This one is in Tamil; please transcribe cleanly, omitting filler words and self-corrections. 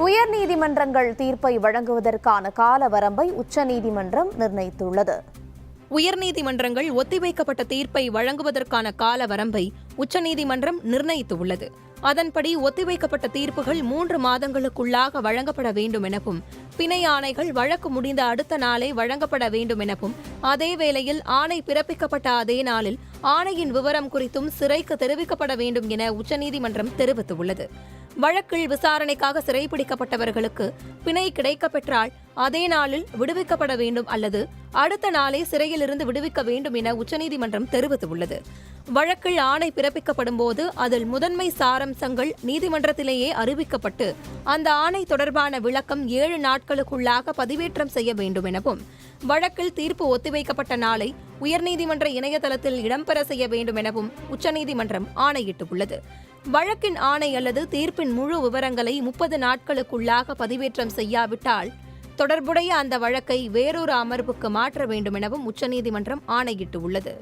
உயர்நீதிமன்றங்கள் தீர்ப்பை வழங்குவதற்கான கால வரம்பை உச்சநீதிமன்றம் நிர்ணயித்துள்ளது. உயர்நீதிமன்றங்கள் ஒத்திவைக்கப்பட்ட தீர்ப்பை வழங்குவதற்கான கால வரம்பை உச்சநீதிமன்றம் நிர்ணயித்துள்ளது. அதன்படி ஒத்திவைக்கப்பட்ட தீர்ப்புகள் 3 மாதங்களுக்குள்ளாக வழங்கப்பட வேண்டும் எனவும், பிணை ஆணைகள் வழக்கு முடிந்த அடுத்த நாளே வழங்கப்பட வேண்டும் எனவும், அதே வேளையில் ஆணை பிறப்பிக்கப்பட்ட அதே நாளில் ஆணையின் விவரம் குறித்தும் சிறைக்கு தெரிவிக்கப்பட வேண்டும் என உச்சநீதிமன்றம் தெரிவித்துள்ளது. வழக்கில் விசாரணைக்காக சிறைப்பிடிக்கப்பட்டவர்களுக்கு பிணை கிடைக்கப்பெற்றால் அதே நாளில் விடுவிக்கப்பட வேண்டும் அல்லது அடுத்த நாளே சிறையிலிருந்து விடுவிக்க வேண்டும் என உச்சநீதிமன்றம் தெரிவித்துள்ளது. வழக்கில் ஆணை பிறப்பிக்கப்படும் போது அதில் முதன்மை சாரம்சங்கள் நீதிமன்றத்திலேயே அறிவிக்கப்பட்டு அந்த ஆணை தொடர்பான விளக்கம் 7 நாட்களுக்குள்ளாக பதிவேற்றம் செய்ய வேண்டும் எனவும், வழக்கில் தீர்ப்பு ஒத்திவைக்கப்பட்ட நாளை உயர்நீதிமன்ற இணையதளத்தில் இடம்பெற செய்ய வேண்டும் எனவும் உச்சநீதிமன்றம் ஆணையிட்டுள்ளது. வழக்கின் ஆணை அல்லது தீர்ப்பின் முழு விவரங்களை 30 நாட்களுக்குள்ளாக பதிவேற்றம் செய்யாவிட்டால் தொடர்புடைய அந்த வழக்கை வேறொரு அமர்வுக்கு மாற்ற வேண்டும் எனவும் உச்சநீதிமன்றம் ஆணையிட்டுள்ளது.